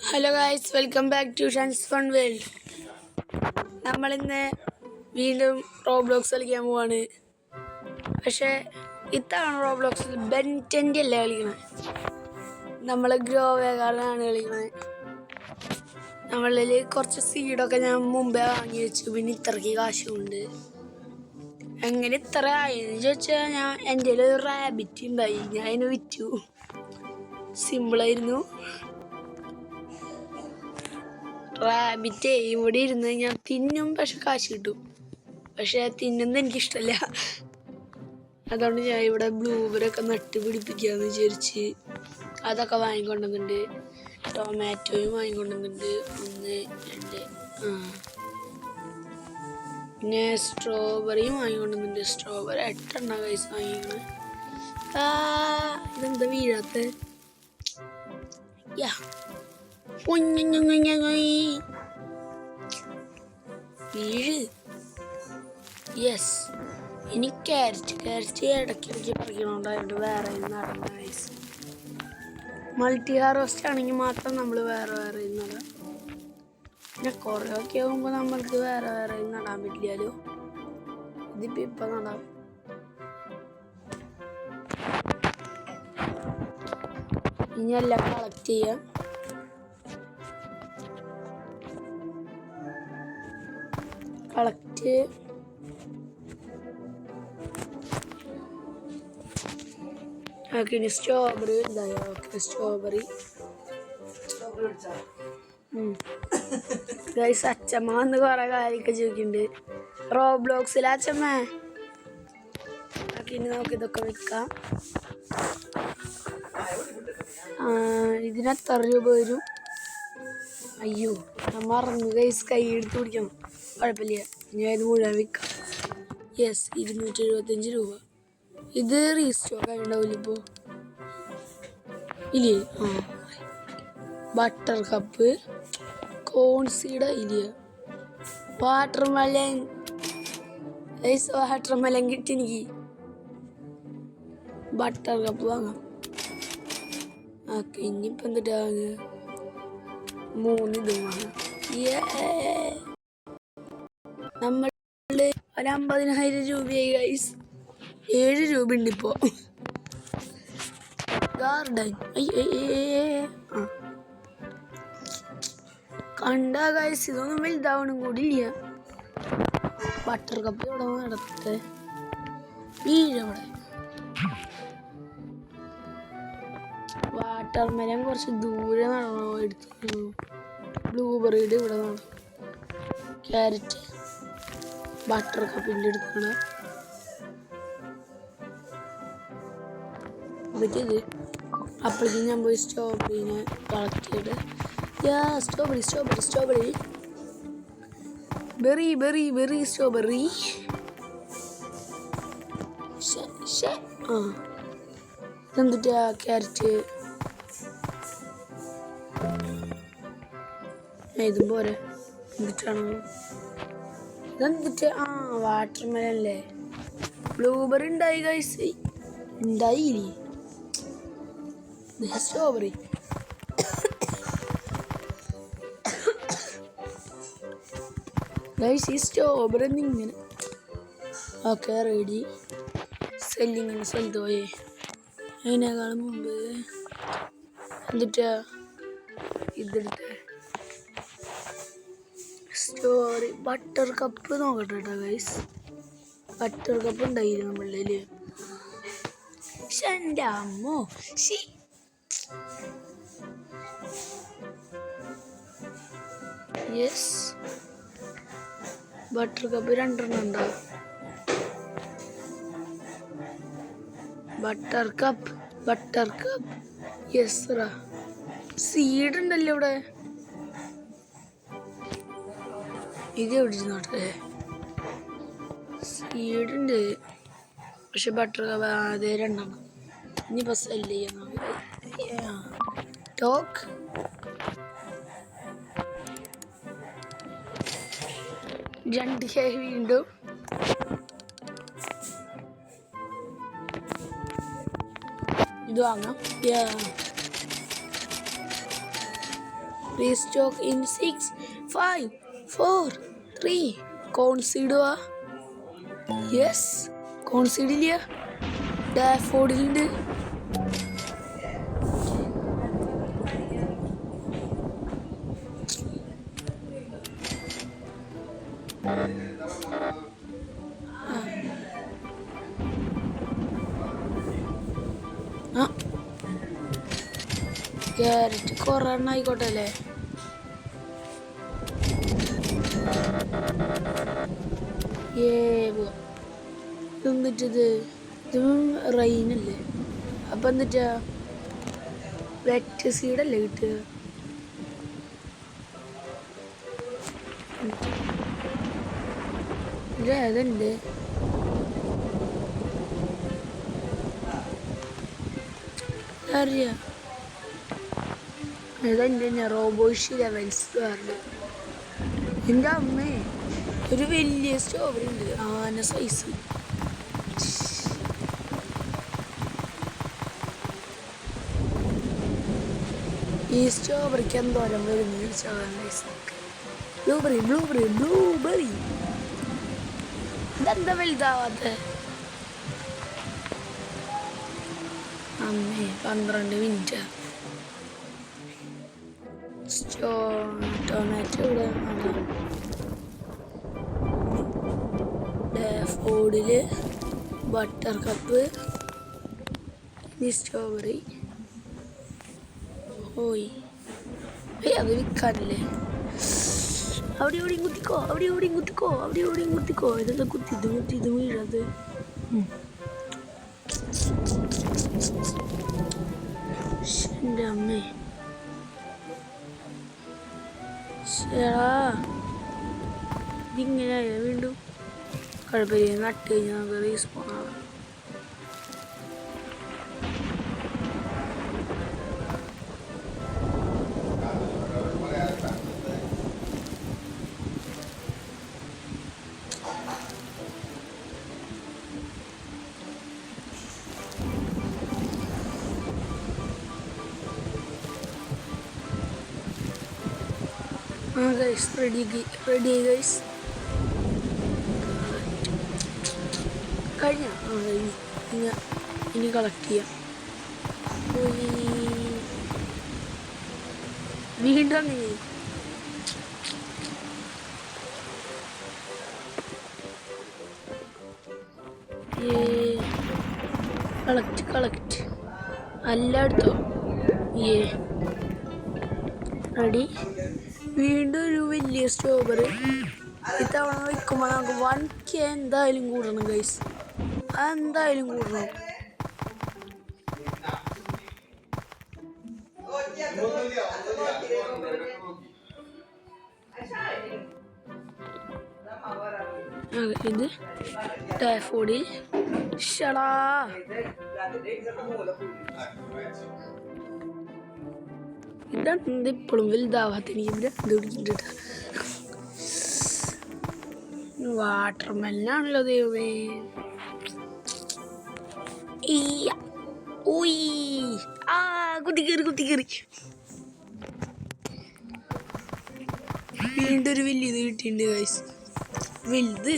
Hello guys, welcome back to Shan's fun world. നമ്മളിന്ന് വീണ്ടും Roblox കളിക്കാൻ പോവാണ്. പക്ഷേ ഇത്തവണ റോബ്ലോക്സിൽ ബെൻറ്റൻ്റെ അല്ല കളിക്കണത്, നമ്മൾ ഗ്രോ വേഗാർഡാണ് കളിക്കണത്. നമ്മളിൽ കുറച്ച് സീഡൊക്കെ ഞാൻ മുമ്പേ വാങ്ങി വെച്ചു. പിന്നെ ഇത്രയ്ക്ക് കാശുമുണ്ട്. എങ്ങനെ ഇത്ര ആയെന്ന് ചോദിച്ചാൽ എൻ്റെ ഒരു റാബിറ്റ് ഉണ്ടായി, ഞാൻ അതിനെ വിറ്റു. സിമ്പിളായിരുന്നു. റാബിറ്റ് ഇവിടെ ഇരുന്ന് ഞാൻ തിന്നും, പക്ഷെ കാശ് കിട്ടും. പക്ഷെ തിന്നുന്നത് എനിക്കിഷ്ടമല്ല. അതുകൊണ്ട് ഞാൻ ഇവിടെ ബ്ലൂബെറിയൊക്കെ നട്ട് പിടിപ്പിക്കാന്ന് വിചാരിച്ച് അതൊക്കെ വാങ്ങിക്കൊണ്ടുവന്നുണ്ട്. ടൊമാറ്റോയും വാങ്ങിക്കൊണ്ടുവന്നുണ്ട്. 1, 2, പിന്നെ സ്ട്രോബെറിയും വാങ്ങിക്കൊണ്ടുവന്നുണ്ട്. സ്ട്രോബെറി 8 കൈസ് വാങ്ങിക്കുന്നത്. ഇതെന്താ വീഴാത്ത? വീഴ്. യെസ്. ഇനി ക്യാരറ്റ് ഇടയ്ക്കിടയ്ക്ക് പറിക്കണോണ്ടായിട്ട് വേറെ നടന്ന വയസ്സ്. മൾട്ടി ഹാർവസ്റ്റ് ആണെങ്കിൽ മാത്രം നമ്മൾ വേറെ നടാം. പിന്നെ കുറേയൊക്കെ ആകുമ്പോൾ നമ്മൾക്ക് വേറെ നടാൻ പറ്റില്ലല്ലോ. ഇപ്പം നടാം. ഇനി എല്ലാം കളക്ട് ചെയ്യാം. കളക്ട് ഇനി സ്ട്രോബെറി ഇതായോ? Okay, strawberry guys. അച്ഛമ്മ വന്ന് കുറെ കാര്യമൊക്കെ ചോദിക്കുന്നുണ്ട് റോബ്ലോക്സിൽ. അച്ഛമ്മ ഇനി നമുക്ക് ഇതൊക്കെ വെക്കാം. ഇതിന് എത്ര രൂപ വരും? അയ്യോ, ഞാൻ മറന്നു ഗൈസ്. കൈ എടുത്ത് പിടിക്കണം. കുഴപ്പമില്ല, ഞാൻ ഇത് മുഴുവൻ വിൽക്കാം. യെസ്, 275 രൂപ. ഇത് റീസ്റ്റോക്ക് ആയിട്ടുണ്ടാവില്ല ഇപ്പോൾ, ഇല്ലേ? ബട്ടർ കപ്പ്, കോൺസീഡ് ഇല്ല. വാട്ടർമെലൻ ഗൈസ്, വാട്ടർമെലൻ കിട്ടി എനിക്ക്. ബട്ടർ കപ്പ് വാങ്ങാം. ഓക്കെ, ഇനിയിപ്പോൾ എന്തിട്ടാ 3 ഇതും വാങ്ങാം. നമ്മൾ ഒരു 50,000 രൂപയായി ഗൈസ്. 7 രൂപ ഉണ്ട് ഇപ്പോൾ. ഗാർഡൻ കണ്ട ഗൈസ്, ഇതൊന്നും വലുതാവണം കൂടി ഇല്ല. ബട്ടർ കപ്പ് ഇവിടെ നടത്തെ വീഴവിടെ. വാട്ടർമെലൻ കുറച്ച് ദൂരെ നടണോ? എടുത്തു. ബ്ലൂബെറിയുടെ ഇവിടെ നടണം. ക്യാരറ്റ് ബട്ടർ കപ്പിൻ്റെ എടുക്കണം. എന്നിട്ട് അപ്പോഴേക്കും ഞാൻ പോയി സ്ട്രോബെറിനെ കളക്ട് ചെയ്ത്. Strawberry berry strawberry. എന്തിട്ടാ ക്യാരറ്റ്? ഇതും പോരെ. എന്തിട്ടാണോ ഇതെന്തിട്ട്? വാട്ടർമെലൻ അല്ലേ? ബ്ലൂബെറി ഉണ്ടായി ഗൈസ്, ഉണ്ടായില്ലേ? സ്ട്രോബെറി ഗൈസ്, ഈ സ്ട്രോബെറി ഇങ്ങനെ. Okay, ready. സെല്ലിങ്ങനെ സ്ഥലത്ത് പോയേ. അതിനേക്കാളും മുമ്പ് എന്നിട്ടാ ഇതെടുത്ത സ്റ്റോറി ബട്ടർ കപ്പ് നോക്കട്ടെ കേട്ടോ ഗൈസ്. ബട്ടർ കപ്പ് ഉണ്ടായില്ല നമ്മളില്. എൻ്റെ അമ്മോ, യെസ്. ബട്ടർ കപ്പ് 2 ഉണ്ടാവും. Butter cup yes. സീഡ് ഉണ്ടല്ലോ ഇവിടെ. ഇത് എവിടെ നോട്ടെ? സീഡ് ഉണ്ട്, പക്ഷെ ബട്ടർ കപ്പ് അതേ 2. ഇനിയിപ്പോൾ സെല്ല് ചെയ്യാം. ടോക്ക് വീണ്ടും ഇത് വാങ്ങാം. റീസ്റ്റോക്ക് ഇൻ 6 5 4 3 കോൺസീഡുവാ യെസ് കോൺസീഡില്ല ഡാഫോഡിലുണ്ട് ക്യാരറ്റ് കുറെ എണ്ണം ആയിക്കോട്ടെ അല്ലേ എന്നിട്ടത് ഇതും റെയിനല്ലേ അപ്പം എന്നിട്ടാ വെറ്റ് സീഡല്ലേ കിട്ടുക ഇതേതുണ്ട് അറിയാം ഇതെൻ്റെ റോബോഷി ലെവൽസ് പറഞ്ഞു എൻ്റെ അമ്മേ ഒരു വലിയ സ്ട്രോബെറി ഉണ്ട് ആന സൈസ് ഈ സ്ട്രോബെറിക്ക് എന്തോരം വരുന്നു ബ്ലൂബെറി ബ്ലൂബെറി ബ്ലൂബെറി ഇതെന്താ വലുതാവാത്ത അമ്മേ 12 മിനിറ്റ് ടൊമാറ്റോ ഇവിടെ ഡാഫോഡില് ബട്ടർ കപ്പ് സ്ട്രോബെറി ഓയ് അത് വിൽക്കാനല്ലേ അവിടെ എവിടെയും കുത്തിക്കോ അവിടെ എവിടെയും കുത്തിക്കോ അവിടെ എവിടെയും കുത്തിക്കോ ഇതെല്ലാം കുത്തിത് വീഴത് എൻ്റെ അമ്മേ ഇതിങ്ങനെയായ വീണ്ടും കുഴപ്പമില്ല നട്ട് കഴിഞ്ഞാൽ നമുക്ക് റീസ്പോൺ ആവാം ഗൈസ് റെഡി ഗൈസ് കഴിഞ്ഞ ഇനി കളക്ട് ചെയ്യാം വീണ്ടും അങ്ങനെ കളക്ട് എല്ലായിടത്തോ റെഡി വീണ്ടും ഒരു വലിയ സ്ട്രോബെറി ഇത്തവണ വയ്ക്കുമ്പോൾ നമുക്ക് 1K എന്തായാലും കൂടണം ഗൈസ് അതെന്തായാലും കൂടണം ഇത് ഡാഫോഡിൽ ഷടാ ഇതെന്ത് ഇപ്പോഴും വലുതാവാത്ത എനിക്ക് വാട്ടർമെല്ലാണല്ലോ ദൈവമേ കുത്തിക്കേറി വീണ്ടും ഒരു വലിയത് കിട്ടിയിട്ടുണ്ട് ഗൈസ് വലുത്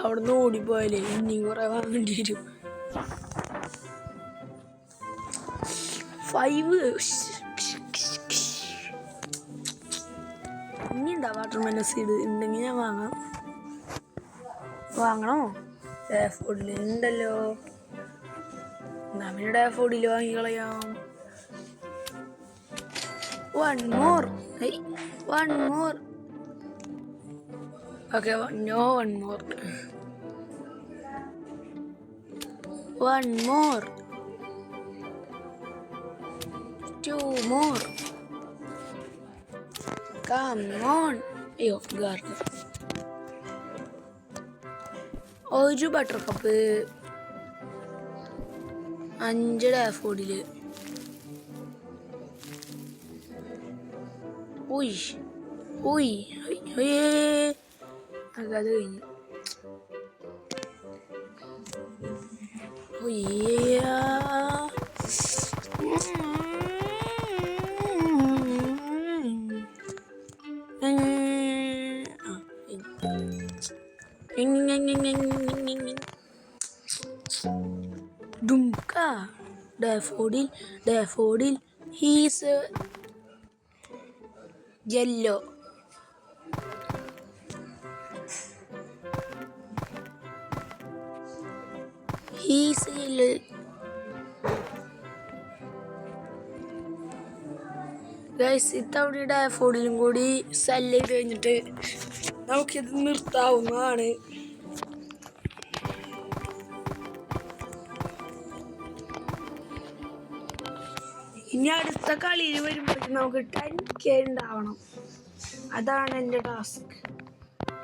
അവിടെ നിന്ന് ഓടിപ്പോയാലേ ഇനിയും കുറെ വാങ്ങേണ്ടി വരും 5 ഇനി എന്താ വാട്ടർമെലൺ സീഡ് ഉണ്ടെങ്കിൽ ഞാൻ വാങ്ങണോ ഡാഫോഡിൽ ഉണ്ടല്ലോ നമ്മൾ daffodil വാങ്ങിക്കളയാം one more okay one more 2 more come on അയ്യോ ഗാർഡ് ഒരു ബട്ടർ കപ്പ് 5 ഡാഫോഡില് അത് കഴിഞ്ഞു daffodil. He's yellow. He's yellow. Guys ഇത്തവണ ഡാഫോഡിലും കൂടി സെല് ചെയ്ത് കഴിഞ്ഞിട്ട് നമുക്കിത് നിർത്താവുന്നതാണ്. ഇനി അടുത്ത കളിയിൽ വരുമ്പോഴേക്കും നമുക്ക് 10K ഉണ്ടാവണം. അതാണ് എൻ്റെ ടാസ്ക്.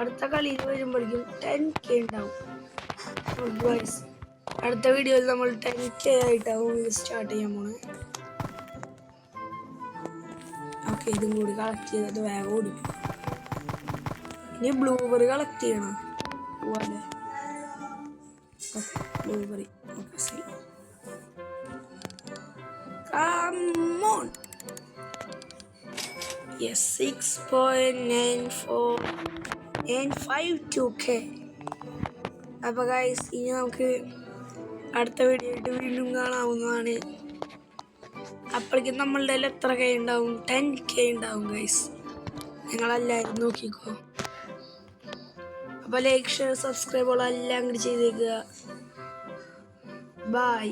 അടുത്ത കളിയിൽ വരുമ്പോഴേക്കും 10K ഉണ്ടാവും. ഗൈസ് അടുത്ത വീഡിയോയിൽ നമ്മൾ 10K ആയിട്ടാവും ഇത് സ്റ്റാർട്ട് ചെയ്യാൻ പോണേ. ഓക്കെ, ഇതും കൂടി കളക്ട് ചെയ്തിട്ട് വേഗം ഓടിക്കും. ഇനി ബ്ലൂബെറി കളക്ട് ചെയ്യണം. പോലെ ബ്ലൂബെറി. ഓക്കെ, ശരി. Come on. Yes, 6.952K. അപ്പോൾ ഗൈസ് ഇനി നമുക്ക് അടുത്ത വീഡിയോ ആയിട്ട് വീണ്ടും കാണാവുന്നതാണ്. അപ്പോഴേക്കും നമ്മളുടെ കയ്യിൽ എത്ര K ഉണ്ടാവും? 10K ഉണ്ടാവും ഗൈസ്. നിങ്ങളെല്ലാവരും നോക്കിക്കോ. അപ്പോൾ ലൈക്ക്, ഷെയർ, സബ്സ്ക്രൈബ് എല്ലാം അങ്ങോട്ട് ചെയ്തേക്കുക. ബൈ.